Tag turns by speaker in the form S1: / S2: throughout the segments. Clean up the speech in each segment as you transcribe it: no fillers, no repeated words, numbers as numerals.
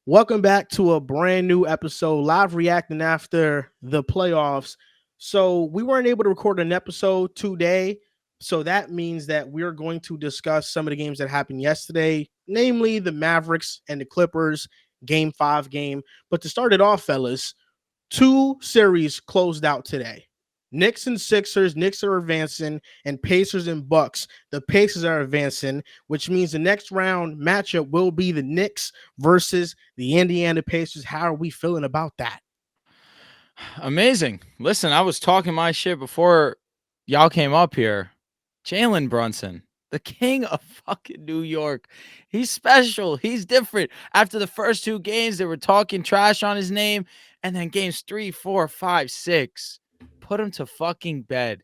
S1: Welcome back to a brand new episode, live reacting after the playoffs. So, we weren't able to record an episode today. So, that means that we're going to discuss some of the games that happened yesterday, namely the Mavericks and the Clippers game 5 game. But to start it off, fellas, two series closed out today. Knicks and Sixers, Knicks are advancing, and Pacers and Bucks. The Pacers are advancing, which means the next round matchup will be the Knicks versus the Indiana Pacers. How are we feeling about that?
S2: Amazing. Listen, I was talking my shit before y'all came up here. Jalen Brunson, the king of fucking New York. He's special. He's different. After the first two games, they were talking trash on his name. And then games 3, 4, 5, 6, put him to fucking bed.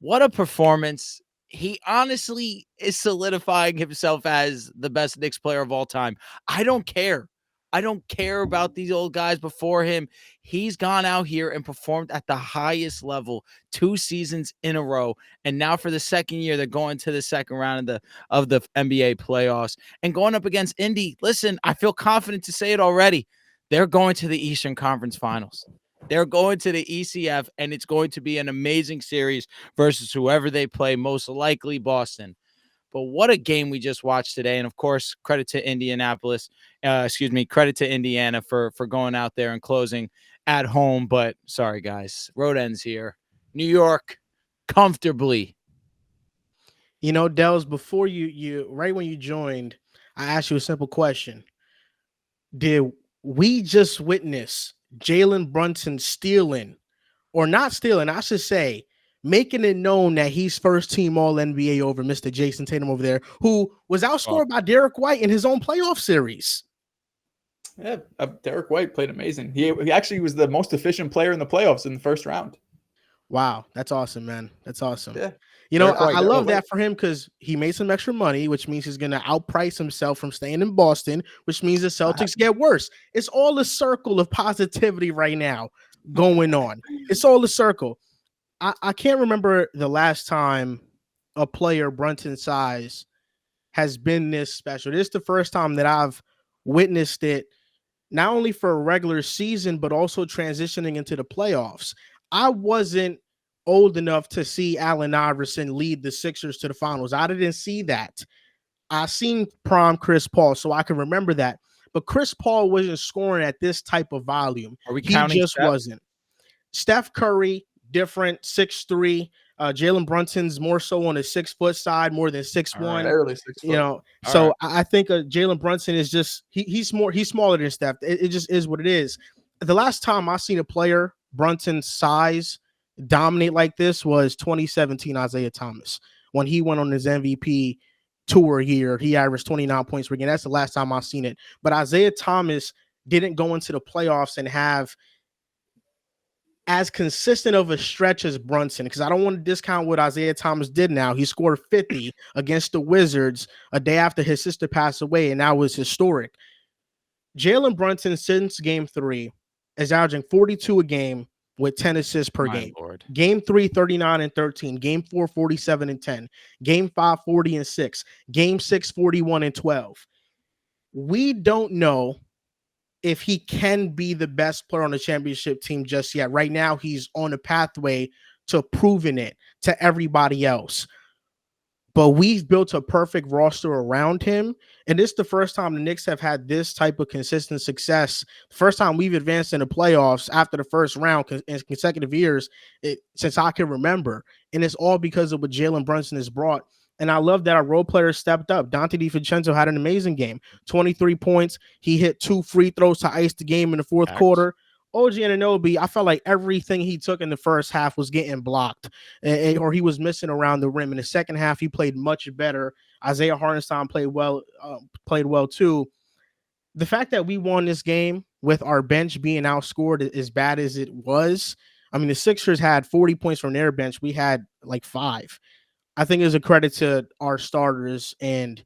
S2: What a performance. He honestly is solidifying himself as the best Knicks player of all time. I don't care. I don't care about these old guys before him. He's gone out here and performed at the highest level 2 seasons in a row. And now for the second year, they're going to the second round of the NBA playoffs and going up against Indy. Listen, I feel confident to say it already. They're going to the Eastern Conference Finals. They're going to the ECF, and it's going to be an amazing series versus whoever they play, most likely Boston. But what a game we just watched today. And, of course, credit to credit to Indiana for going out there and closing at home. But, sorry, guys, road ends here. New York, comfortably.
S1: You know, Dels, before you right when you joined, I asked you a simple question. Did we just witness Jalen Brunson stealing, or not stealing, I should say, making it known that he's first team All NBA over Mr. Jason Tatum over there, who was outscored by Derek White in his own playoff series?
S3: Yeah, Derek White played amazing. He actually was the most efficient player in the playoffs in the first round.
S1: Wow, that's awesome, man. That's awesome.
S3: Yeah.
S1: You know, I love that for him because he made some extra money, which means he's going to outprice himself from staying in Boston, which means the Celtics get worse. It's all a circle of positivity right now going on. It's all a circle. I can't remember the last time a player Brunson's size has been this special. This is the first time that I've witnessed it, not only for a regular season, but also transitioning into the playoffs. I wasn't old enough to see Allen Iverson lead the Sixers to the finals. I didn't see that. I seen prime Chris Paul, so I can remember that. But Chris Paul wasn't scoring at this type of volume.
S2: Are we counting?
S1: He just wasn't. Steph Curry, different, 6'3". Jalen Brunson's more so on the 6 foot side, more than 6'1".
S3: Barely 6 foot.
S1: You know, so I think Jalen Brunson is just he's smaller than Steph. It just is what it is. The last time I seen a player Brunson's size dominate like this was 2017 Isaiah Thomas when he went on his MVP tour year. He averaged 29 points per game. That's the last time I've seen it. But Isaiah Thomas didn't go into the playoffs and have as consistent of a stretch as Brunson, because I don't want to discount what Isaiah Thomas did now. He scored 50 against the Wizards a day after his sister passed away, and that was historic. Jalen Brunson, since game 3, is averaging 42 a game with 10 assists per game.
S2: Lord.
S1: Game 3, 39 and 13. Game 4, 47 and 10. Game 5, 40 and 6. Game 6, 41 and 12. We don't know if he can be the best player on the championship team just yet. Right now, he's on a pathway to proving it to everybody else. But we've built a perfect roster around him. And this is the first time the Knicks have had this type of consistent success. The first time we've advanced in the playoffs after the first round in consecutive years since I can remember. And it's all because of what Jalen Brunson has brought. And I love that our role players stepped up. Dante DiVincenzo had an amazing game. 23 points. He hit 2 free throws to ice the game in the fourth quarter. OG Anunoby, I felt like everything he took in the first half was getting blocked or he was missing around the rim. In the second half, he played much better. Isaiah Hartenstein played well too. The fact that we won this game with our bench being outscored as bad as it was, I mean, the Sixers had 40 points from their bench. We had like 5. I think it's a credit to our starters and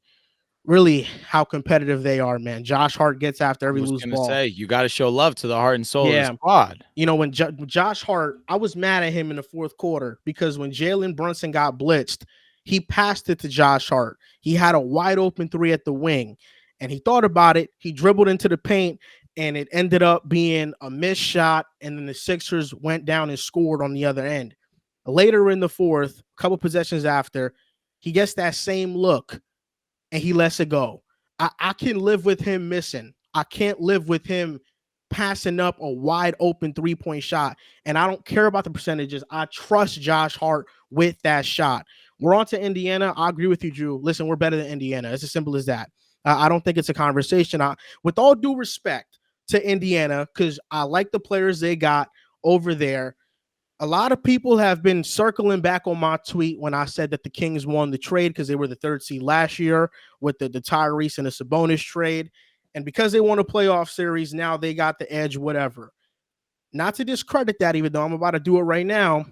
S1: really how competitive they are, man. Josh Hart gets after every loose ball.
S2: Say, you got to show love to the heart and soul of the squad.
S1: You know, when Josh Hart, I was mad at him in the fourth quarter because when Jalen Brunson got blitzed, he passed it to Josh Hart. He had a wide open 3 at the wing. And he thought about it. He dribbled into the paint, and it ended up being a missed shot. And then the Sixers went down and scored on the other end. Later in the fourth, a couple possessions after, he gets that same look, and he lets it go. I can live with him missing. I can't live with him passing up a wide open 3-point shot. And I don't care about the percentages. I trust Josh Hart with that shot. We're on to Indiana. I agree with you, Drew. Listen, we're better than Indiana. It's as simple as that. I don't think it's a conversation. With all due respect to Indiana, because I like the players they got over there, a lot of people have been circling back on my tweet when I said that the Kings won the trade because they were the 3rd seed last year with the Tyrese and the Sabonis trade. And because they won a playoff series, now they got the edge, whatever. Not to discredit that, even though I'm about to do it right now,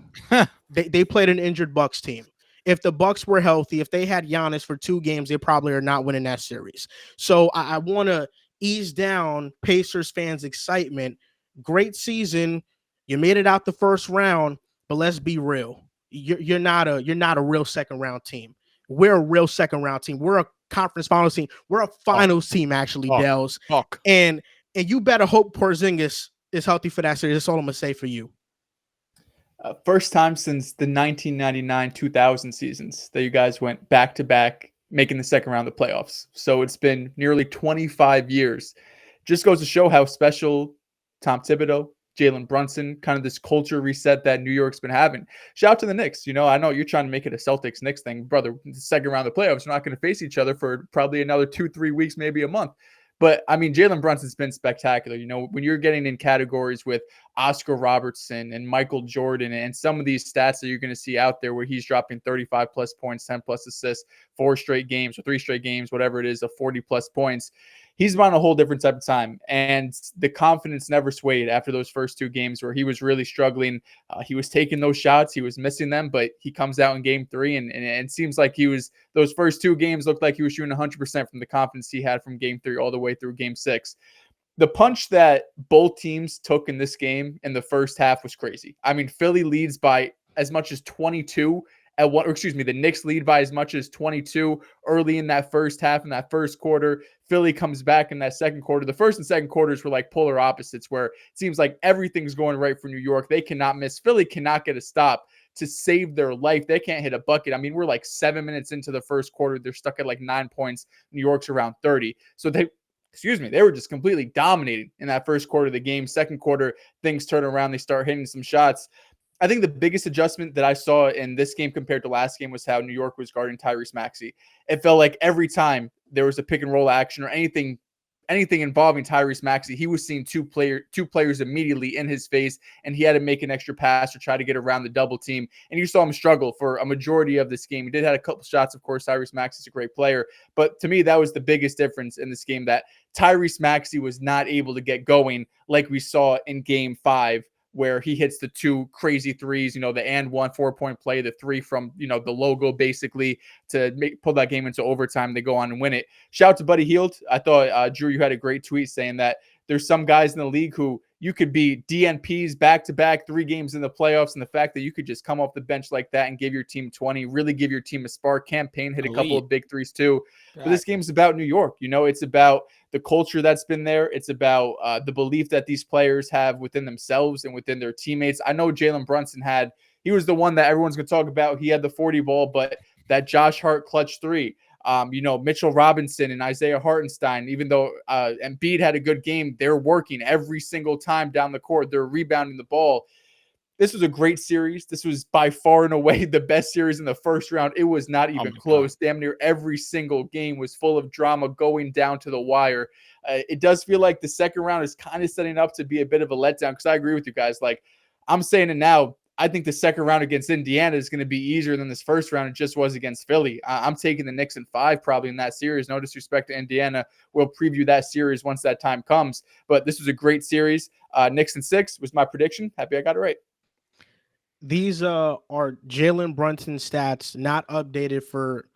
S1: they played an injured Bucks team. If the Bucks were healthy, if they had Giannis for 2 games, they probably are not winning that series. So I want to ease down Pacers fans' excitement. Great season. You made it out the first round, but let's be real. You're not a real second round team. We're a real second round team. We're a conference finals team. We're a finals team, actually, Dells. And you better hope Porzingis is healthy for that series. That's all I'm gonna say for you.
S3: First time since the 1999-2000 seasons that you guys went back to back, making the second round of the playoffs. So it's been nearly 25 years. Just goes to show how special Tom Thibodeau, Jalen Brunson, kind of this culture reset that New York's been having. Shout out to the Knicks. I know you're trying to make it a Celtics-Knicks thing. Brother, the second round of the playoffs, we're not going to face each other for probably another 2-3 weeks, maybe a month. But, I mean, Jalen Brunson's been spectacular. When you're getting in categories with Oscar Robertson and Michael Jordan and some of these stats that you're going to see out there where he's dropping 35-plus points, 10-plus assists, 4 straight games or 3 straight games, whatever it is, of 40-plus points, he's on a whole different type of time. And the confidence never swayed after those first 2 games where he was really struggling. He was taking those shots. He was missing them, but he comes out in game 3 and it seems like those first 2 games looked like he was shooting 100% from the confidence he had from game 3 all the way through game 6. The punch that both teams took in this game in the first half was crazy. I mean, Philly leads by as much as 22 the Knicks lead by as much as 22 early in that first half, in that first quarter. Philly comes back in that second quarter. The first and second quarters were like polar opposites where it seems like everything's going right for New York. They cannot miss. Philly cannot get a stop to save their life. They can't hit a bucket. I mean, we're like 7 minutes into the first quarter. They're stuck at like 9 points. New York's around 30. So they were just completely dominating in that first quarter of the game. Second quarter, things turn around. They start hitting some shots. I think the biggest adjustment that I saw in this game compared to last game was how New York was guarding Tyrese Maxey. It felt like every time there was a pick and roll action or anything involving Tyrese Maxey, he was seeing two players immediately in his face, and he had to make an extra pass or try to get around the double team. And you saw him struggle for a majority of this game. He did have a couple shots, of course. Tyrese Maxey's a great player, but to me, that was the biggest difference in this game, that Tyrese Maxey was not able to get going like we saw in Game 5, where he hits the 2 crazy threes, the and 1 4-point play, the 3 from, the logo basically to pull that game into overtime. They go on and win it. Shout out to Buddy Hield. I thought, Drew, you had a great tweet saying that there's some guys in the league who you could be DNPs back-to-back 3 games in the playoffs, and the fact that you could just come off the bench like that and give your team 20, really give your team a spark. Campaign hit a couple of big threes too. But this game's about New York. It's about the culture that's been there. It's about the belief that these players have within themselves and within their teammates. I know Jalen Brunson he was the one that everyone's going to talk about. He had the 40 ball, but that Josh Hart clutch 3. Mitchell Robinson and Isaiah Hartenstein, even though Embiid had a good game, they're working every single time down the court. They're rebounding the ball. This was a great series. This was by far and away the best series in the first round. It was not even close. God. Damn near every single game was full of drama going down to the wire. It does feel like the second round is kind of setting up to be a bit of a letdown, because I agree with you guys. Like, I'm saying it now, I think the second round against Indiana is going to be easier than this first round. It just was against Philly. I'm taking the Knicks in 5 probably in that series. No disrespect to Indiana. We'll preview that series once that time comes. But this was a great series. Knicks in 6 was my prediction. Happy I got it right.
S1: These are Jalen Brunson stats, not updated for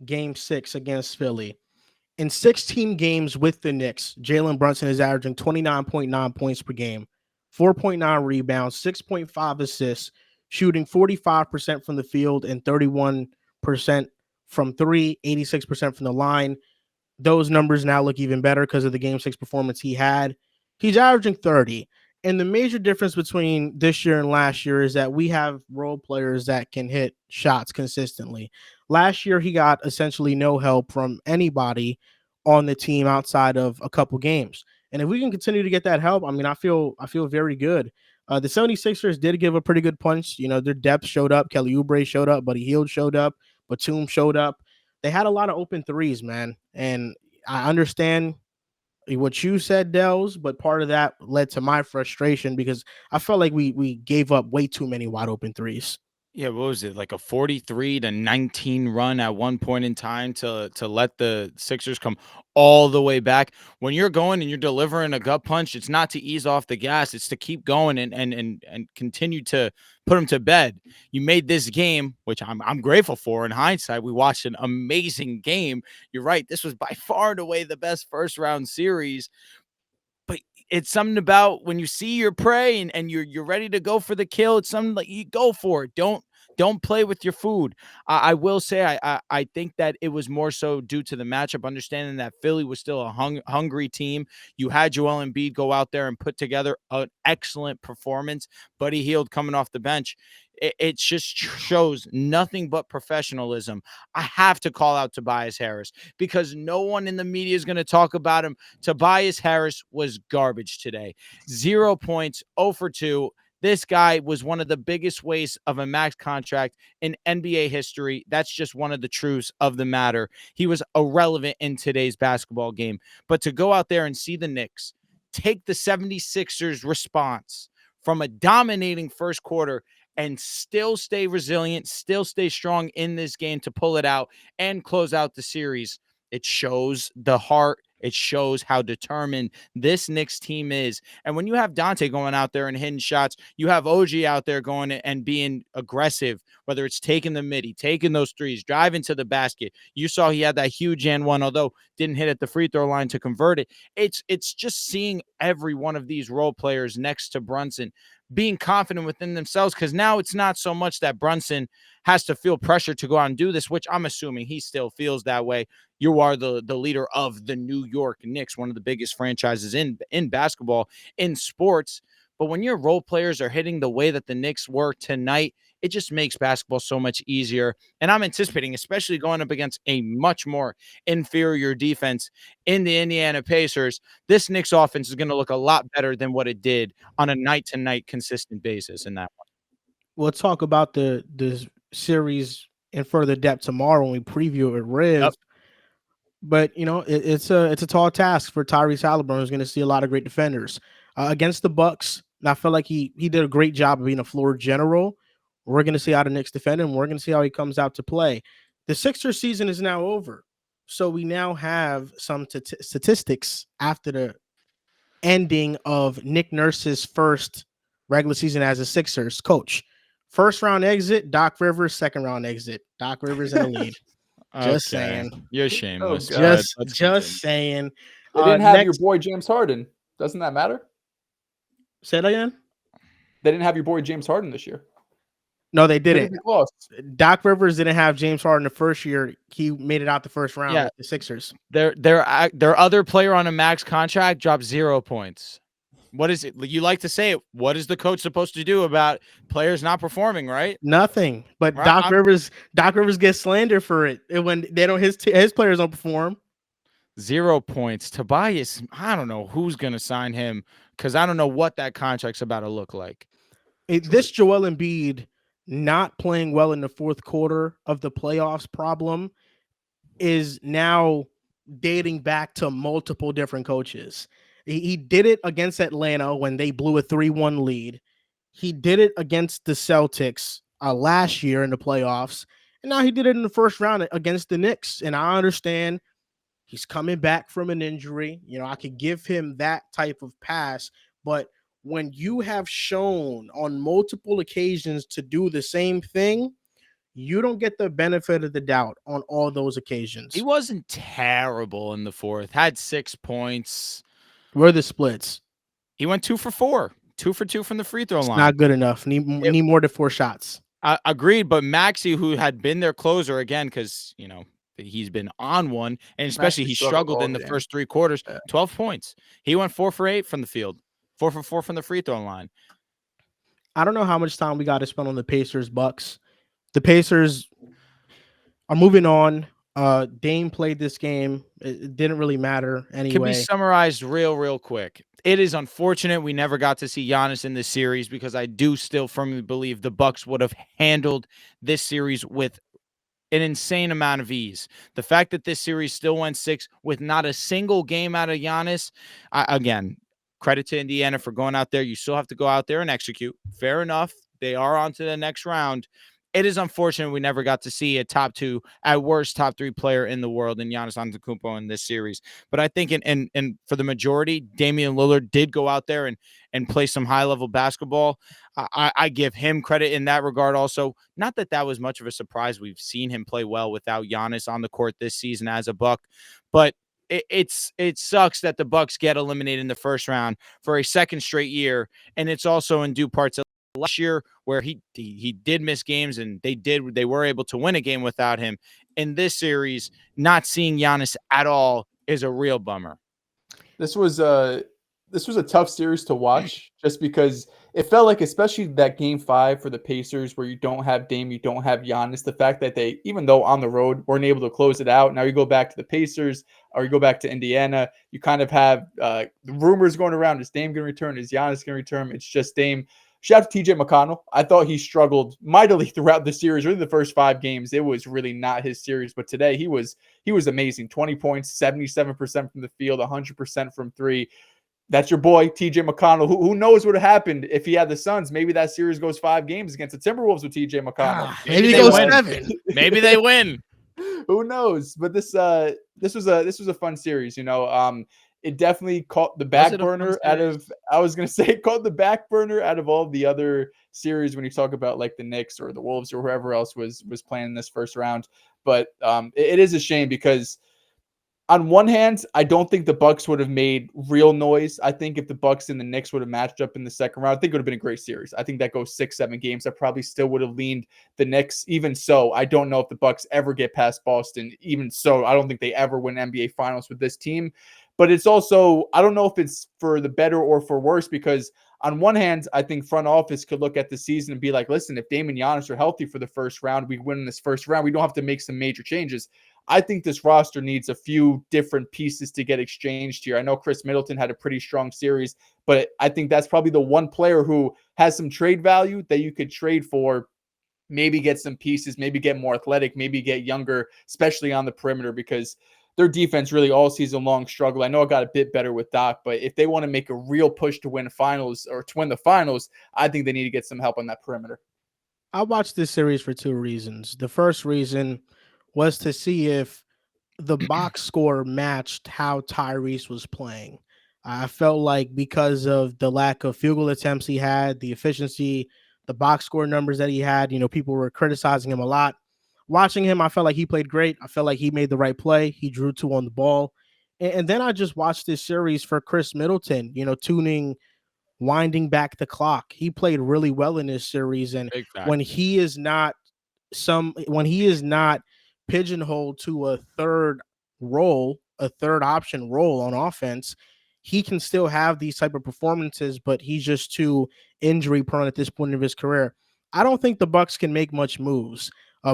S1: Game 6 against Philly. In 16 games with the Knicks, Jalen Brunson is averaging 29.9 points per game, 4.9 rebounds, 6.5 assists, shooting 45% from the field and 31% from 3, 86% from the line. those numbers now look even better because of the game 6 performance he had. He's averaging 30. And the major difference between this year and last year is that we have role players that can hit shots consistently. Last year, he got essentially no help from anybody on the team outside of a couple games. And if we can continue to get that help, I mean, I feel very good. The 76ers did give a pretty good punch. You know, their depth showed up. Kelly Oubre showed up. Buddy Hield showed up. Batum showed up. They had a lot of open threes, man. And I understand what you said, Dells, but part of that led to my frustration because I felt like we gave up way too many wide open threes.
S2: Yeah, what was it, like a 43-19 run at one point in time to let the Sixers come all the way back? When you're going and you're delivering a gut punch, it's not to ease off the gas, it's to keep going and continue to put them to bed. You made this game, which I'm grateful for in hindsight. We watched an amazing game. You're right, this was by far and away the best first round series. But it's something about when you see your prey and you're ready to go for the kill. It's something like you go for it. Don't play with your food. I will say I think that it was more so due to the matchup, understanding that Philly was still a hungry team. You had Joel Embiid go out there and put together an excellent performance. Buddy Hield coming off the bench. It just shows nothing but professionalism. I have to call out Tobias Harris because no one in the media is going to talk about him. Tobias Harris was garbage today. 0 points, 0 for 2. This guy was one of the biggest wastes of a max contract in NBA history. That's just one of the truths of the matter. He was irrelevant in today's basketball game. But to go out there and see the Knicks take the 76ers response from a dominating first quarter and still stay resilient, still stay strong in this game to pull it out and close out the series, it shows the heart. It shows how determined this Knicks team is. And when you have Dante going out there and hitting shots, you have OG out there going and being aggressive, whether it's taking the midi, taking those threes, driving to the basket. You saw he had that huge and one, although didn't hit at the free throw line to convert it. It's just seeing every one of these role players next to Brunson being confident within themselves, because now it's not so much that Brunson has to feel pressure to go out and do this, which I'm assuming he still feels that way. You are the leader of the New York Knicks, one of the biggest franchises in basketball, in sports. But when your role players are hitting the way that the Knicks were tonight, it just makes basketball so much easier. And I'm anticipating, especially going up against a much more inferior defense in the Indiana Pacers, this Knicks offense is going to look a lot better than what it did on a night-to-night consistent basis in that one.
S1: We'll talk about the series in further depth tomorrow when we preview it with Riv. Yep. But, you know, it's a tall task for Tyrese Halliburton, who's going to see a lot of great defenders. Against the Bucks, I feel like he did a great job of being a floor general. We're going to see how the Knicks defend him. We're going to see how he comes out to play. The Sixers season is now over. So we now have some statistics after the ending of Nick Nurse's first regular season as a Sixers coach. First round exit, Doc Rivers. Second round exit, Doc Rivers in the lead. Just saying.
S2: You're shameless.
S1: Just saying.
S3: They didn't have your boy James Harden. Doesn't that matter?
S1: Say that again?
S3: They didn't have your boy James Harden this year.
S1: No, they didn't. Doc Rivers didn't have James Harden the first year. He made it out the first round with the Sixers.
S2: Their other player on a max contract dropped 0 points. What is it? You like to say it. What is the coach supposed to do about players not performing, right?
S1: Nothing. But right? Doc Rivers gets slandered for it when they don't his players don't perform.
S2: 0 points. Tobias, I don't know who's going to sign him because I don't know what that contract's about to look like.
S1: This Joel Embiid not playing well in the fourth quarter of the playoffs problem is now dating back to multiple different coaches. He did it against Atlanta when they blew a 3-1 lead. He did it against the Celtics last year in the playoffs. And now he did it in the first round against the Knicks. And I understand he's coming back from an injury. You know, I could give him that type of pass. But when you have shown on multiple occasions to do the same thing, you don't get the benefit of the doubt on all those occasions.
S2: He wasn't terrible in the fourth. Had 6 points.
S1: Where are the splits?
S2: He went 2 for 4. 2 for 2 from the free throw line.
S1: Not good enough. Need more than 4 shots.
S2: Agreed, but Maxey, who had been their closer again, because, you know, he's been on one, and
S3: He's
S2: especially
S3: actually
S2: he
S3: struggled
S2: struggled
S3: all
S2: in the
S3: game.
S2: first 3 quarters.
S3: Yeah.
S2: 12 points. He went 4 for 8 from the field, 4 for 4 from the free throw line.
S1: I don't know how much time we got to spend on the Pacers Bucks. The Pacers are moving on. Dame played this game. It didn't really matter anyway.
S2: Can be summarized real quick. It is unfortunate we never got to see Giannis in this series, because I do still firmly believe the Bucks would have handled this series with an insane amount of ease. The fact that this series still went 6 with not a single game out of Giannis, again, credit to Indiana for going out there. You still have to go out there and execute. Fair enough. They are on to the next round. It is unfortunate we never got to see a top 2, at worst, top 3 player in the world in Giannis Antetokounmpo in this series. But I think and for the majority, Damian Lillard did go out there and play some high-level basketball. I give him credit in that regard also. Not that that was much of a surprise. We've seen him play well without Giannis on the court this season as a Buck. But it sucks that the Bucks get eliminated in the first round for a second straight year, and it's also in due parts of last year where he did miss games, and they were able to win a game without him. In this series, not seeing Giannis at all is a real bummer.
S3: This was a tough series to watch, just because it felt like, especially that game 5 for the Pacers, where you don't have Dame, you don't have Giannis, the fact that they, even though on the road, weren't able to close it out. Now you go back to the Pacers, or you go back to Indiana, you kind of have the rumors going around. Is Dame going to return? Is Giannis going to return? It's just Dame. Shout out to TJ McConnell. I thought he struggled mightily throughout the series. Really, the first 5 games, it was really not his series. But today, he was amazing. 20 points, 77% from the field, 100% from 3. That's your boy, TJ McConnell. Who knows what would have happened if he had the Suns? Maybe that series goes 5 games against the Timberwolves with TJ McConnell.
S1: Maybe they go 7.
S2: Maybe they win.
S3: Who knows? But this was a fun series. It definitely caught the back burner out of. I was gonna say it caught the back burner out of all the other series when you talk about like the Knicks or the Wolves or whoever else was playing in this first round. But it is a shame, because on one hand, I don't think the Bucks would have made real noise. I think if the Bucks and the Knicks would have matched up in the second round, I think it would have been a great series. I think that goes 6-7 games. I probably still would have leaned the Knicks. Even so, I don't know if the Bucks ever get past Boston. Even so, I don't think they ever win NBA Finals with this team. But it's also, I don't know if it's for the better or for worse, because on one hand, I think front office could look at the season and be like, listen, if Dame and Giannis are healthy for the first round, we win in this first round, we don't have to make some major changes. I think this roster needs a few different pieces to get exchanged here. I know Chris Middleton had a pretty strong series, but I think that's probably the one player who has some trade value that you could trade for, maybe get some pieces, maybe get more athletic, maybe get younger, especially on the perimeter, because their defense really all season long struggled. I know it got a bit better with Doc, but if they want to make a real push to win finals or to win the finals, I think they need to get some help on that perimeter.
S1: I watched this series for 2 reasons. The first reason was to see if the box score matched how Tyrese was playing. I felt like because of the lack of field goal attempts he had, the efficiency, the box score numbers that he had, people were criticizing him a lot. Watching him, I felt like he played great. I felt like he made the right play. He drew 2 on the ball. And then I just watched this series for Chris Middleton, winding back the clock. He played really well in this series. And when he is not pigeonholed to a third option role on offense, he can still have these type of performances, but he's just too injury prone at this point of his career. I don't think the Bucks can make much moves.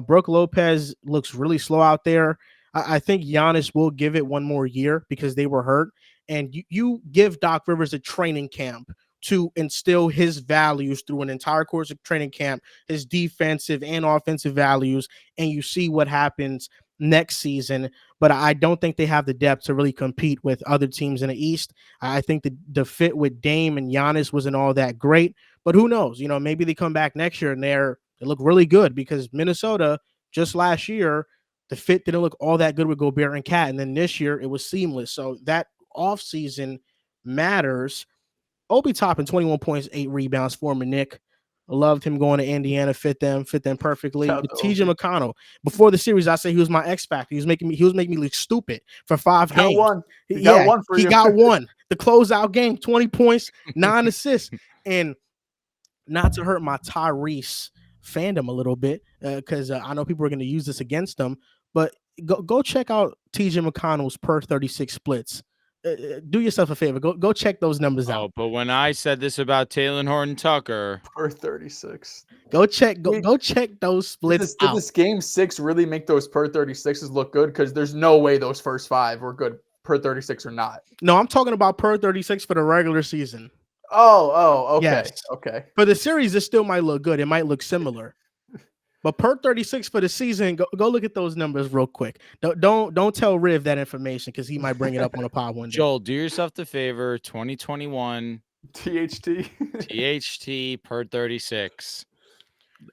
S1: Brook Lopez looks really slow out there. I think Giannis will give it one more year because they were hurt. And you give Doc Rivers a training camp to instill his values through an entire course of training camp, his defensive and offensive values, and you see what happens next season. But I don't think they have the depth to really compete with other teams in the East. I think the fit with Dame and Giannis wasn't all that great. But who knows? Maybe they come back next year and they look really good, because Minnesota just last year, the fit didn't look all that good with Gobert and Cat. And then this year it was seamless. So that offseason matters. Obi Toppin, 21 points, 8 rebounds, former Knick. I loved him going to Indiana, fit them perfectly. TJ McConnell. Before the series, I said he was my X factor. He was making me look stupid for 5 games.
S3: He got one for you.
S1: He got one. The closeout game, 20 points, 9 assists. And not to hurt my Tyrese fandom a little bit, because I know people are going to use this against him, but go check out TJ McConnell's per 36 splits. Do yourself a favor. Go check those numbers out.
S2: Oh, but when I said this about Taylor Horton Tucker,
S3: Per 36.
S1: Go check those splits
S3: Did
S1: out.
S3: this game 6 really make those per 36s look good? Because there's no way those first 5 were good per 36 or not.
S1: No, I'm talking about per 36 for the regular season.
S3: Okay.
S1: Yes.
S3: Okay.
S1: For the series, it still might look good. It might look similar. But per 36 for the season, go look at those numbers real quick. Don't tell Riv that information because he might bring it up on a pod one day.
S2: Joel, do yourself the favor. 2021
S3: THT.
S2: THT per 36.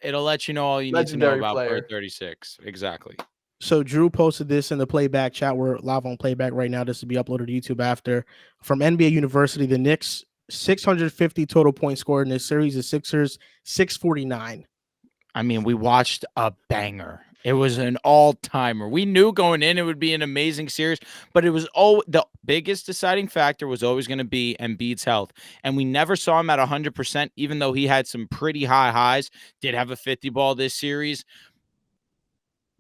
S2: It'll let you know all you
S3: Legendary
S2: need to know about
S3: player.
S2: per 36. Exactly.
S1: So Drew posted this in the playback chat. We're live on playback right now. This will be uploaded to YouTube after. From NBA University, the Knicks 650 total points scored in this series. The Sixers 649.
S2: I mean, we watched a banger. It was an all-timer. We knew going in it would be an amazing series, but it was the biggest deciding factor was always going to be Embiid's health. And we never saw him at 100%, even though he had some pretty high highs, did have a 50 ball this series.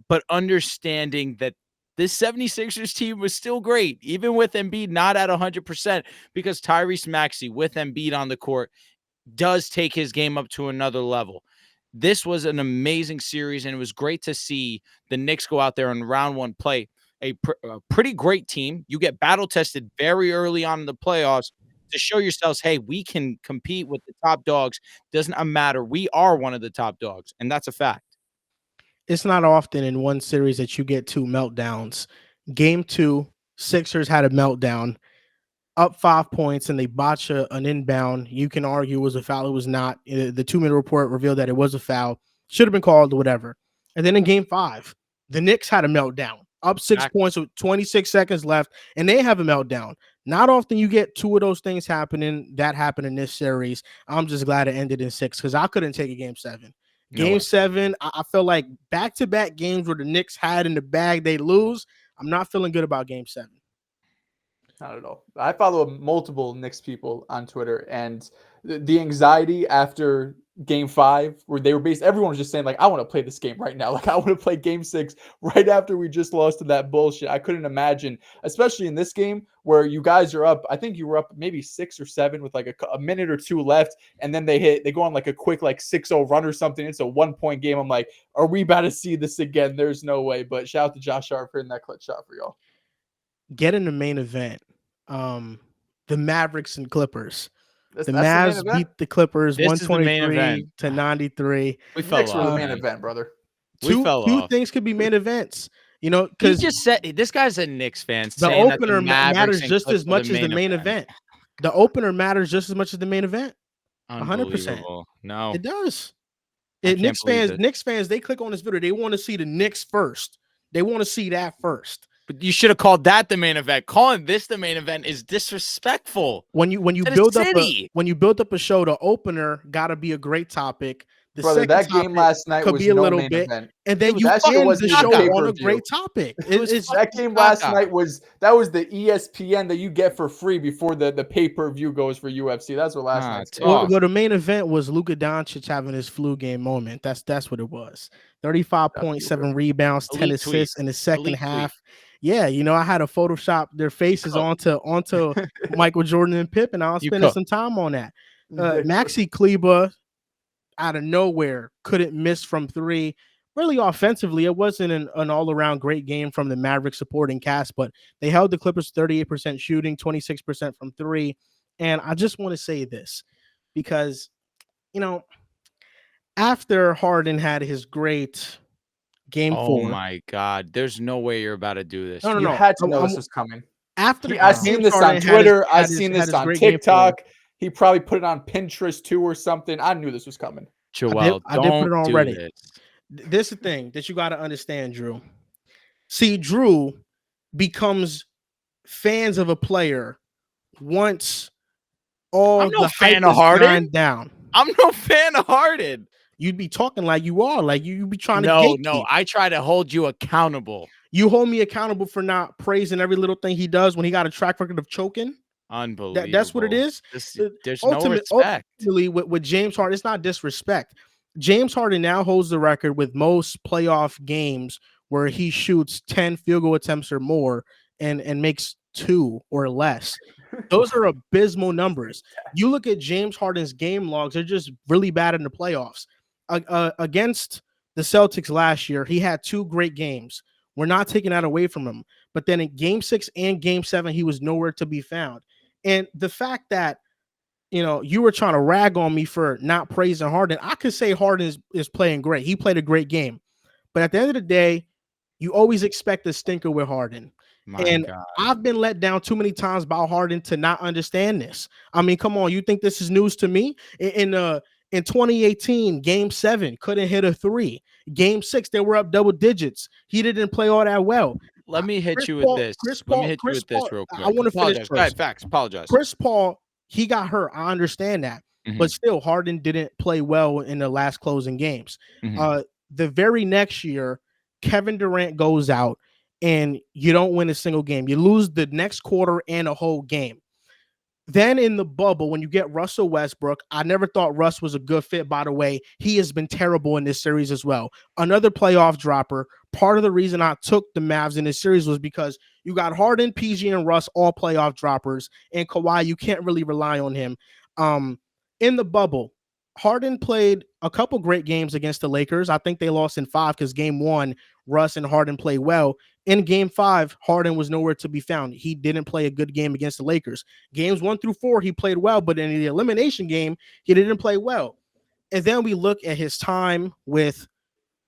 S2: But understanding that this 76ers team was still great, even with Embiid not at 100%, because Tyrese Maxey with Embiid on the court does take his game up to another level. This was an amazing series, and it was great to see the Knicks go out there in round one play a pretty great team. You get battle tested very early on in the playoffs to show yourselves, hey, we can compete with the top dogs. Doesn't matter. We are one of the top dogs, and that's a fact.
S1: It's not often in one series that you get 2 meltdowns. Game 2, Sixers had a meltdown, up 5 points, and they botch an inbound. You can argue it was a foul. It was not. The 2-minute report revealed that it was a foul. Should have been called or whatever. And then in game 5, the Knicks had a meltdown, up 6 points with 26 seconds left, and they have a meltdown. Not often you get 2 of those things happening. That happened in this series. I'm just glad it ended in 6 because I couldn't take a game 7. Game 7, I feel like back-to-back games where the Knicks had in the bag, they lose. I'm not feeling good about game 7.
S3: Not at all. I follow multiple Knicks people on Twitter, and the anxiety after game 5, where they were everyone was just saying, like, I want to play this game right now. Like, I want to play game 6 right after we just lost to that bullshit. I couldn't imagine, especially in this game where you guys are up. I think you were up maybe 6 or 7 with like a minute or 2 left, and then they go on like a quick like 6-0 run or something. It's a 1-point game. I'm like, are we about to see this again? There's no way. But shout out to Josh Hart for hitting that clutch shot for y'all.
S1: Get in the main event. The Mavericks and Clippers. The
S3: That's
S1: Mavs beat the Clippers 123 to 93.
S2: We fell off.
S3: The main event, brother.
S1: Two things could be main events. You know, because
S2: he just said this guy's a Knicks fan.
S1: The opener matters just as much as the main event. The opener matters just as much as the main event. 100%.
S2: No,
S1: it does. Knicks fans, they click on this video. They want to see the Knicks first. They want to see that first.
S2: But you should have called that the main event. Calling this the main event is disrespectful.
S1: When you build up a show, the opener got to be a great topic.
S3: Brother, that game last night
S1: could
S3: was
S1: be a little
S3: main
S1: bit,
S3: event.
S1: And then you end the show on a great topic.
S3: That game last night was the ESPN that you get for free before the pay-per-view goes for UFC. That's what last night's.
S1: Well, the main event was Luka Doncic having his flu game moment. That's what it was. 35.7 rebounds, 10 assists in the second half. Yeah, you know, I had to Photoshop their faces onto Michael Jordan and Pippen. I was spending some time on that. Maxi Kleber, out of nowhere, couldn't miss from 3. Really offensively, it wasn't an all-around great game from the Mavericks supporting cast, but they held the Clippers 38% shooting, 26% from 3. And I just want to say this because, you know, after Harden had his great game 4.
S2: Oh my God. There's no way you're about to do this.
S1: No.
S3: You had to know this was coming.
S1: I've
S3: seen this on Twitter. I've seen this on TikTok. He probably put it on Pinterest too or something. I knew this was coming.
S2: Joel,
S1: I did put it on Reddit. This is the thing that you got to understand, Drew. See, Drew becomes fans of a player once all the hype is gone down.
S2: I'm no fan of Harden.
S1: You'd be talking like you are, like you'd be trying to gatekeep.
S2: No, I try to hold you accountable.
S1: You hold me accountable for not praising every little thing he does when he got a track record of choking.
S2: Unbelievable.
S1: That's what it is.
S2: There's no respect.
S1: Ultimately, with James Harden, it's not disrespect. James Harden now holds the record with most playoff games where he shoots 10 field goal attempts or more and makes 2 or less. Those are abysmal numbers. You look at James Harden's game logs, they're just really bad in the playoffs. Against the Celtics last year, he had 2 great games. We're not taking that away from him. But then in game 6 and game 7, he was nowhere to be found. And the fact that, you were trying to rag on me for not praising Harden, I could say Harden is playing great. He played a great game. But at the end of the day, you always expect a stinker with Harden. God. I've been let down too many times by Harden to not understand this. I mean, come on, you think this is news to me? In 2018, game 7, couldn't hit a 3. Game 6, they were up double digits. He didn't play all that well.
S2: Let me hit you with this. Let me hit you with this real quick.
S1: I want to finish first.
S2: Right, facts. Apologize.
S1: Chris Paul, he got hurt. I understand that. But still, Harden didn't play well in the last closing games. The very next year, Kevin Durant goes out and you don't win a single game. You lose the next quarter and a whole game. Then in the bubble, when you get Russell Westbrook, I never thought Russ was a good fit, by the way. He has been terrible in this series as well. Another playoff dropper. Part of the reason I took the Mavs in this series was because you got Harden, PG, and Russ, all playoff droppers. And Kawhi, you can't really rely on him. In the bubble, Harden played a couple great games against the Lakers. I think they lost in 5 because game 1, Russ and Harden played well. In game 5, Harden was nowhere to be found. He didn't play a good game against the Lakers. Games 1 through 4, he played well, but in the elimination game, he didn't play well. And then we look at his time with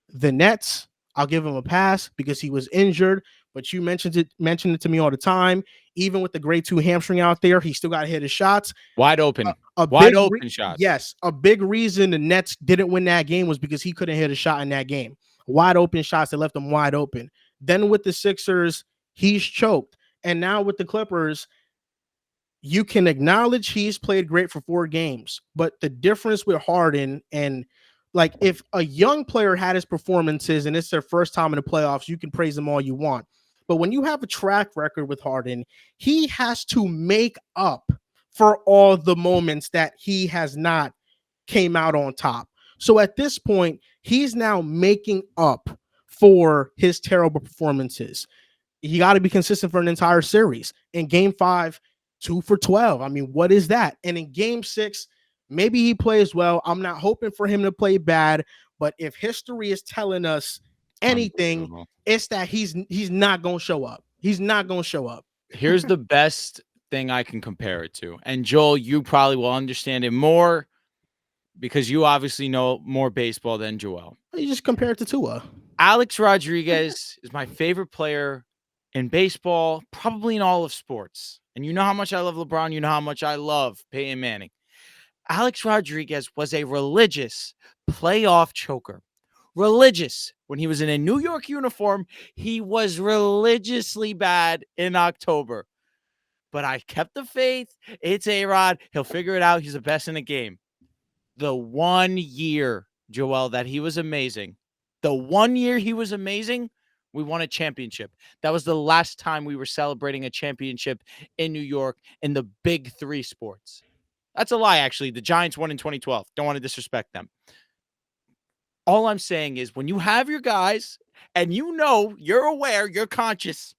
S1: the Nets. I'll give him a pass because he was injured, but you mentioned it to me all the time. Even with the grade 2 hamstring out there, he still got to hit his shots.
S2: Wide open. Wide open shots.
S1: Yes. A big reason the Nets didn't win that game was because he couldn't hit a shot in that game. Wide open shots that left him wide open. Then with the Sixers, he's choked. And now with the Clippers, you can acknowledge he's played great for 4 games. But the difference with Harden, and like if a young player had his performances and it's their first time in the playoffs, you can praise them all you want. But when you have a track record with Harden, he has to make up for all the moments that he has not came out on top. So at this point, he's now making up for his terrible performances. You got to be consistent for an entire series. In game 5, 2 for 12. I mean, what is that? And in game 6, maybe he plays well. I'm not hoping for him to play bad, but if history is telling us anything, it's that he's not going to show up. He's not going to show up.
S2: Here's the best thing I can compare it to. And Joel, you probably will understand it more because you obviously know more baseball than Joel.
S1: You just compare it to Tua.
S2: Alex Rodriguez is my favorite player in baseball, probably in all of sports. And you know how much I love LeBron. You know how much I love Peyton Manning. Alex Rodriguez was a religious playoff choker. Religious. When he was in a New York uniform, he was religiously bad in October. But I kept the faith. It's A-Rod. He'll figure it out. He's the best in the game. The 1 year, Joel, that he was amazing. The 1 year he was amazing, we won a championship. That was the last time we were celebrating a championship in New York in the big 3 sports. That's a lie, actually. The Giants won in 2012. Don't want to disrespect them. All I'm saying is when you have your guys and you're aware, you're conscious,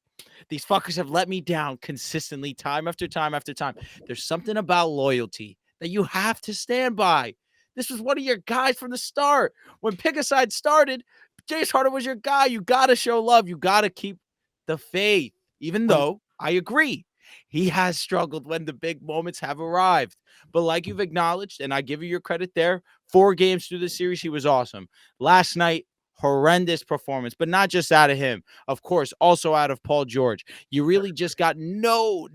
S2: these fuckers have let me down consistently time after time after time. There's something about loyalty that you have to stand by. This was one of your guys from the start. When Pick a Side started, Jace Harden was your guy. You got to show love. You got to keep the faith, even though I agree. He has struggled when the big moments have arrived. But like you've acknowledged, and I give you your credit there, 4 games through the series, he was awesome. Last night, horrendous performance, but not just out of him. Of course, also out of Paul George. You really just got no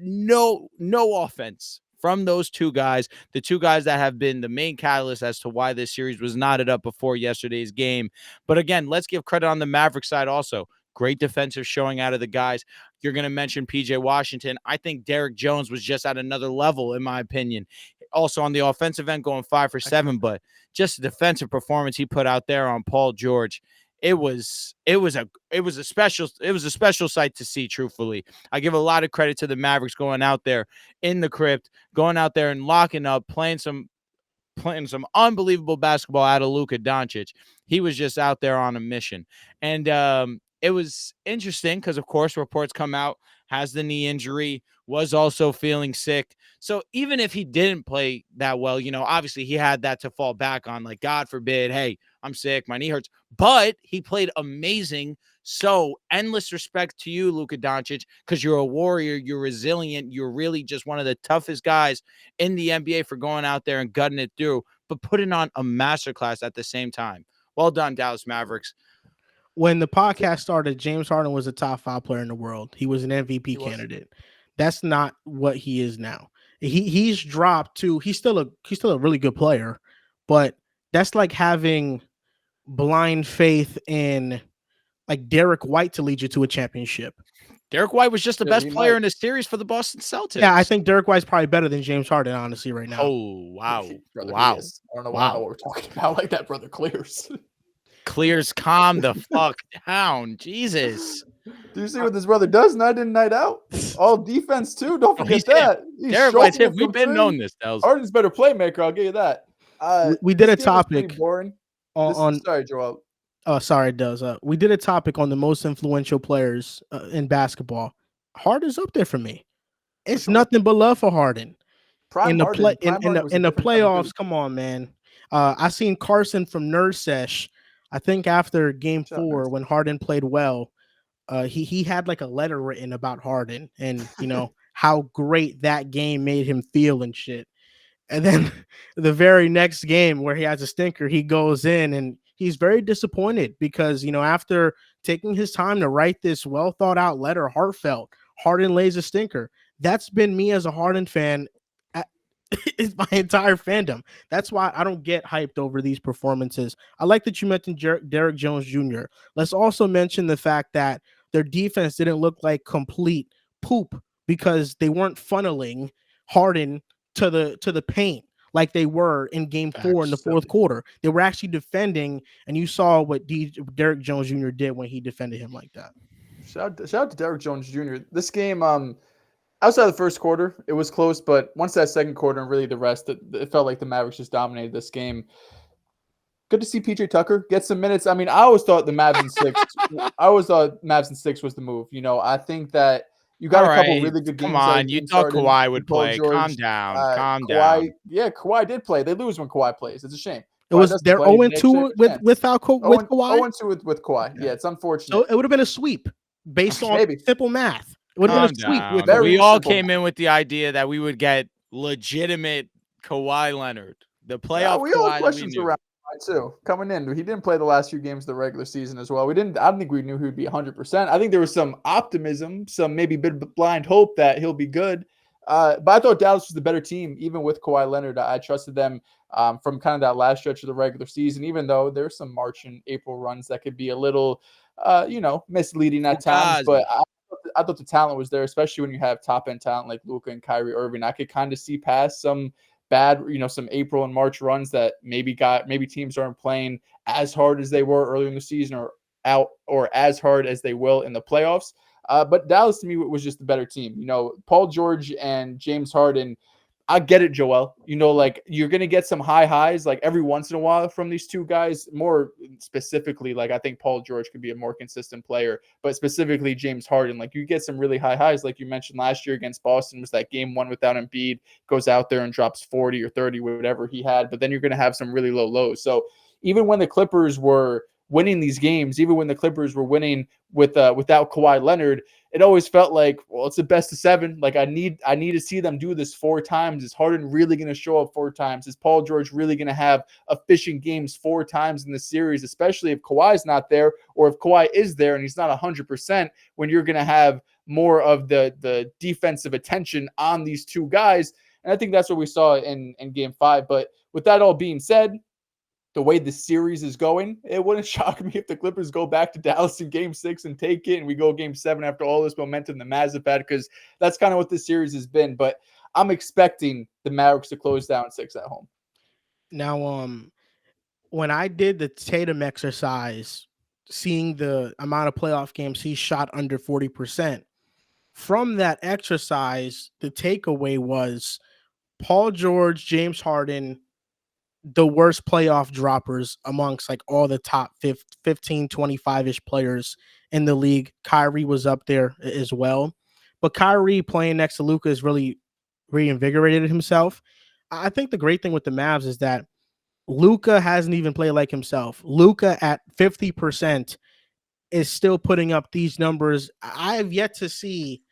S2: offense from those 2 guys, the 2 guys that have been the main catalyst as to why this series was knotted up before yesterday's game. But again, let's give credit on the Mavericks side also. Great defensive showing out of the guys. You're going to mention P.J. Washington. I think Derek Jones was just at another level, in my opinion. Also on the offensive end, going 5 for 7, but just the defensive performance he put out there on Paul George. It was a special sight to see, truthfully. I give a lot of credit to the Mavericks going out there in the crypt, going out there and locking up, playing some unbelievable basketball out of Luka Doncic. He was just out there on a mission. And it was interesting because, of course, reports come out, has the knee injury, was also feeling sick. So even if he didn't play that well, obviously he had that to fall back on, like, God forbid, hey, I'm sick, my knee hurts. But he played amazing. So endless respect to you, Luka Doncic, because you're a warrior, you're resilient, you're really just one of the toughest guys in the NBA for going out there and gutting it through, but putting on a masterclass at the same time. Well done, Dallas Mavericks.
S1: When the podcast started, James Harden was a top 5 player in the world. He was an MVP candidate. That's not what he is now. He's dropped to he's still a really good player, but that's like having blind faith in like Derek White to lead you to a championship.
S2: Derek White was just the best player in the series for the Boston Celtics.
S1: Yeah, I think Derek White's probably better than James Harden, honestly, right now.
S2: Oh, wow.
S3: Brother,
S2: wow.
S3: I don't know what we're talking about like that, brother.
S2: Clears, calm the fuck down. Jesus.
S3: Do you see what this brother does night in, night out? All defense, too. Don't forget that.
S2: Derek White's hip. We've been known this.
S3: Harden's better playmaker. I'll give you that.
S1: We did a topic
S3: on sorry, Joel.
S1: Oh, sorry, it does. We did a topic on the most influential players in basketball. Harden's up there for me. It's nothing but love for Harden. In the playoffs, come on, man. I seen Carson from Nerd Sesh. I think after Game 4, when Harden played well, he had like a letter written about Harden and how great that game made him feel and shit. And then the very next game where he has a stinker, he goes in and he's very disappointed because, after taking his time to write this well thought out letter, heartfelt, Harden lays a stinker. That's been me as a Harden fan. It's my entire fandom. That's why I don't get hyped over these performances. I like that you mentioned Derrick Jones Jr. Let's also mention the fact that their defense didn't look like complete poop because they weren't funneling Harden to the paint like they were in Game 4 in the fourth quarter. They were actually defending, and you saw what Derrick Jones Jr. did when he defended him like that.
S3: Shout out to Derrick Jones Jr. This game, outside of the first quarter, it was close, but once that second quarter and really the rest, it felt like the Mavericks just dominated this game. Good to see PJ Tucker get some minutes. I mean, I always thought the Mavs in 6. I always thought Mavs in 6 was the move. I think that you got a couple really good games.
S2: Come on, you thought Kawhi would play. George. Calm down. Calm down.
S3: Yeah, Kawhi did play. They lose when Kawhi plays. It's a shame.
S1: It was they're 0-2 without Kawhi.
S3: 0-2 with Kawhi. Yeah, it's unfortunate.
S1: So it would have been a sweep based on simple math. It would have been a sweep.
S2: We all came in with the idea that we would get legitimate Kawhi Leonard. The playoff.
S3: We all had questions around too coming in. He didn't play the last few games of the regular season as well. I don't think we knew he would be 100%. I think there was some optimism, some maybe bit blind hope that he'll be good. But I thought Dallas was the better team, even with Kawhi Leonard. I trusted them from kind of that last stretch of the regular season, even though there's some March and April runs that could be a little, misleading at times. But I thought the talent was there, especially when you have top end talent like Luka and Kyrie Irving. I could kind of see past some bad, some April and March runs that maybe teams aren't playing as hard as they were earlier in the season or as hard as they will in the playoffs. But Dallas to me was just the better team. Paul George and James Harden. I get it, Joel. Like you're going to get some high highs like every once in a while from these two guys. More specifically, like I think Paul George could be a more consistent player, but specifically James Harden, like you get some really high highs. Like you mentioned last year against Boston was that game 1 without Embiid, goes out there and drops 40 or 30, whatever he had. But then you're going to have some really low lows. So even when the Clippers were winning these games, even when the Clippers were winning without Kawhi Leonard, it always felt like, well, it's the best of 7. Like I need to see them do this 4 times. Is Harden really going to show up 4 times? Is Paul George really going to have efficient games 4 times in the series, especially if Kawhi's not there, or if Kawhi is there and he's not 100%, when you're going to have more of the defensive attention on these two guys. And I think that's what we saw in Game 5. But with that all being said, the way the series is going, it wouldn't shock me if the Clippers go back to Dallas in Game 6 and take it, and we go Game 7 after all this momentum the Mavs have had, because that's kind of what this series has been. But I'm expecting the Mavericks to close down 6 at home.
S1: Now, when I did the Tatum exercise, seeing the amount of playoff games he shot under 40%, from that exercise, the takeaway was Paul George, James Harden, the worst playoff droppers amongst like all the top 15, 25-ish players in the league. Kyrie was up there as well. But Kyrie playing next to Luka has really reinvigorated himself. I think the great thing with the Mavs is that Luka hasn't even played like himself. Luka at 50% is still putting up these numbers. I have yet to see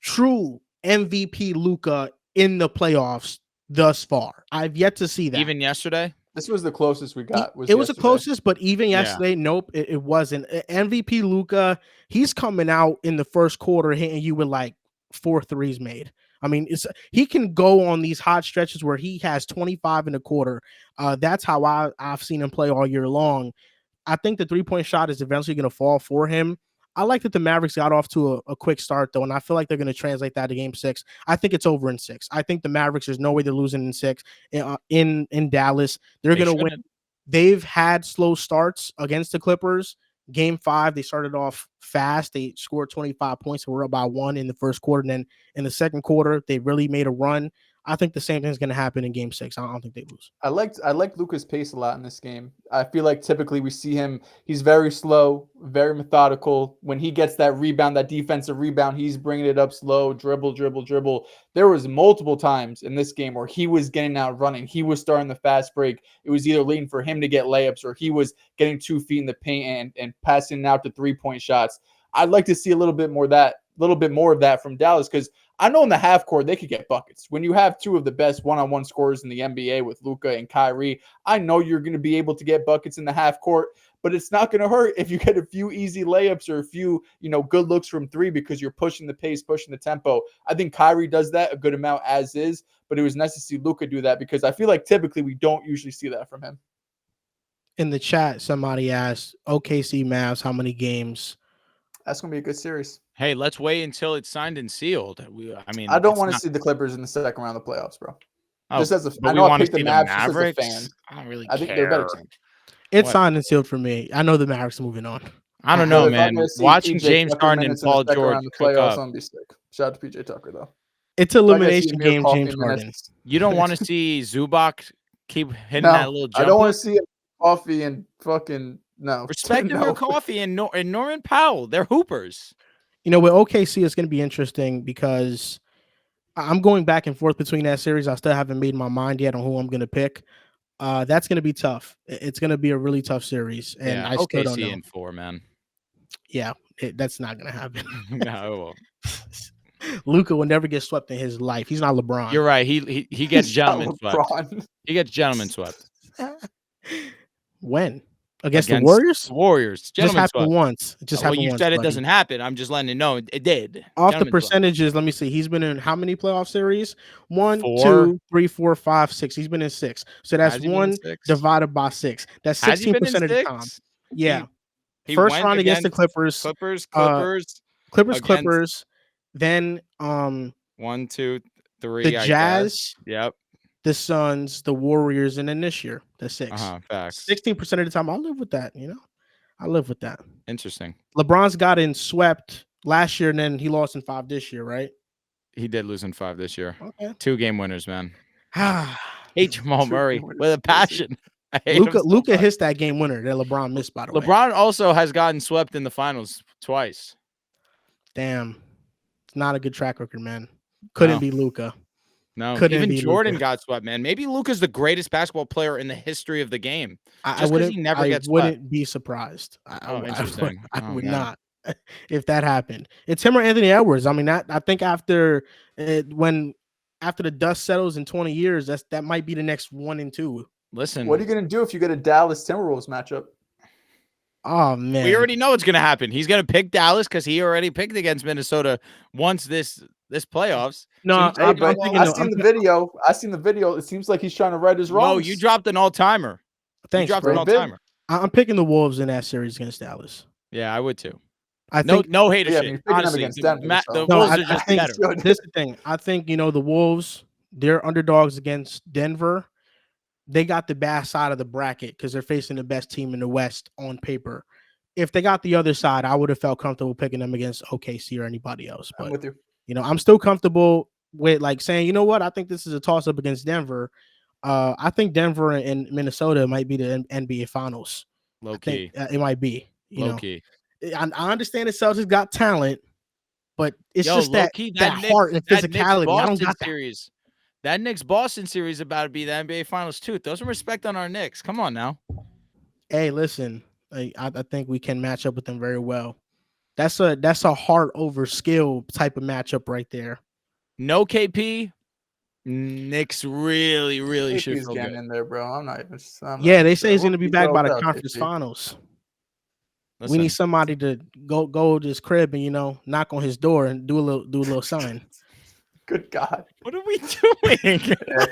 S1: true MVP Luka in the playoffs thus far. I've yet to see that.
S2: Even yesterday?
S3: This was the closest we got.
S1: It was the closest, but even yesterday, nope, it wasn't. MVP Luka, he's coming out in the first quarter hitting you with like 4 threes made. I mean, he can go on these hot stretches where he has 25 in a quarter. That's how I've seen him play all year long. I think the 3-point shot is eventually going to fall for him. I like that the Mavericks got off to a quick start, though, and I feel like they're going to translate that to Game 6. I think it's over in 6. I think the Mavericks, there's no way they're losing in 6 in Dallas. They're going to win. They've had slow starts against the Clippers. Game 5, they started off fast. They scored 25 points. And were up by 1 in the first quarter. And then in the second quarter, they really made a run. I think the same thing is going to happen in Game 6. I don't think they lose.
S3: I like Luka's pace a lot in this game. I feel like typically we see him, he's very slow, very methodical. When he gets that rebound, that defensive rebound, he's bringing it up slow, dribble. There was multiple times in this game where he was getting out running. He was starting the fast break. It was either leading for him to get layups or he was getting 2 feet in the paint and passing out to 3-point shots. I'd like to see a little bit more of that from Dallas, because I know in the half court they could get buckets. When you have 2 of the best one-on-one scorers in the NBA with Luka and Kyrie, I know you're going to be able to get buckets in the half court, but it's not going to hurt if you get a few easy layups or a few, good looks from 3 because you're pushing the pace, pushing the tempo. I think Kyrie does that a good amount as is, but it was nice to see Luka do that because I feel like typically we don't usually see that from him.
S1: In the chat, somebody asked, OKC Mavs, how many games?
S3: That's going to be a good series.
S2: Hey, let's wait until it's signed and sealed.
S3: I don't want to see the Clippers in the second round of the playoffs, bro.
S2: Oh,
S3: just as a,
S2: I
S3: know I
S2: picked
S3: picked the Mavs just as a fan.
S2: I don't really
S3: I think
S2: care.
S3: they're a better team.
S1: It's signed and sealed for me. I know the Mavericks are moving on.
S2: I don't know, man. Watching James Harden and Paul George cook up.
S3: I'm be sick. Shout out to PJ Tucker, though.
S1: It's elimination game, James Harden.
S2: You don't want to see Zubac keep hitting that little jump?
S3: I don't want to see Coffee and fucking no.
S2: Respect your Coffee and Norman Powell. They're hoopers.
S1: With OKC, it's going to be interesting because I'm going back and forth between that series. I still haven't made my mind yet on who I'm going to pick. That's going to be tough. It's going to be a really tough series. And I still don't know.
S2: OKC in 4, man.
S1: Yeah, that's not going to happen.
S2: No.
S1: Luka will never get swept in his life. He's not LeBron.
S2: You're right. He gets gentleman swept. He gets gentleman swept.
S1: When? Against the Warriors?
S2: Warriors.
S1: Just happened once.
S2: You said it doesn't happen. I'm just letting you know it did.
S1: Off the percentages, let me see. He's been in how many playoff series? 1, 2, 3, 4, 5, 6. He's been in 6. So that's 1 divided by 6. That's 16% of the time. Yeah.
S2: He
S1: First round against the Clippers. Clippers. Then
S2: 1, 2, 3.
S1: The Jazz.
S2: Yep.
S1: The Suns, the Warriors, and then this year, the 6.
S2: Facts.
S1: 16% of the time. I'll live with that, I live with that.
S2: Interesting.
S1: LeBron's gotten swept last year, and then he lost in 5 this year, right?
S2: He did lose in 5 this year.
S1: Okay.
S2: 2 game winners, man. Hate Jamal Murray with a passion.
S1: Luka hits that game winner that LeBron missed, by the way.
S2: LeBron also has gotten swept in the finals twice.
S1: Damn. It's not a good track record, man. Couldn't be Luka.
S2: No, even Jordan got swept, man. Maybe Luka's the greatest basketball player in the history of the game. I wouldn't
S1: be surprised.
S2: Interesting.
S1: I would not if that happened. It's him or Anthony Edwards. I mean, I think after the dust settles in 20 years, that might be the next 1 and 2.
S2: Listen,
S3: what are you gonna do if you get a Dallas Timberwolves matchup?
S1: Oh man,
S2: we already know what's gonna happen. He's gonna pick Dallas because he already picked against Minnesota once this playoffs.
S1: No,
S3: I've seen the video. It seems like he's trying to right his wrongs.
S2: No, you dropped an all-timer.
S1: Thanks,
S2: you dropped an all-timer.
S1: I'm picking the Wolves in that series against Dallas.
S2: Yeah, I would too.
S1: I think
S2: no hate shit. Honestly, the Wolves are just better.
S1: This is the thing. I think the Wolves, they're underdogs against Denver. They got the bad side of the bracket because they're facing the best team in the West on paper. If they got the other side, I would have felt comfortable picking them against OKC or anybody else. But
S3: I'm with you.
S1: I'm still comfortable with saying, you know what, I think this is a toss-up against Denver. I think Denver and Minnesota might be the NBA Finals.
S2: Low
S1: I think
S2: key.
S1: it might be. You
S2: Low
S1: know,
S2: key.
S1: I understand the Celtics got talent, but it's
S2: Yo,
S1: just
S2: low
S1: that
S2: key,
S1: heart and
S2: that Knicks
S1: physicality. I don't
S2: Boston
S1: got that.
S2: series. That Knicks Boston series about to be the NBA Finals too. Throw some respect on our Knicks. Come on now.
S1: Hey, listen, I think we can match up with them very well. That's a heart over skill type of matchup right there.
S2: No KP. Knicks really, really should
S3: KP's
S2: feel
S3: getting
S2: good.
S3: in there, bro.
S1: Yeah, they say he's going to be back by the conference
S3: KP.
S1: finals.
S2: Listen,
S1: We need somebody to go to his crib and knock on his door and do a little sign.
S3: Good God.
S2: what are we doing?
S3: Yeah,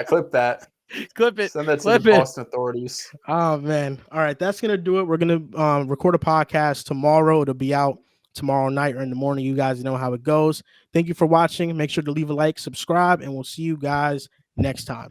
S3: clip that.
S2: Clip it.
S3: Send that to
S2: Clip
S3: the
S2: it.
S3: Boston authorities.
S1: Oh man. All right, that's gonna do it. We're gonna record a podcast tomorrow. It'll be out tomorrow night or in the morning. You guys know how it goes. Thank you for watching. Make sure to leave a like, subscribe, and we'll see you guys next time.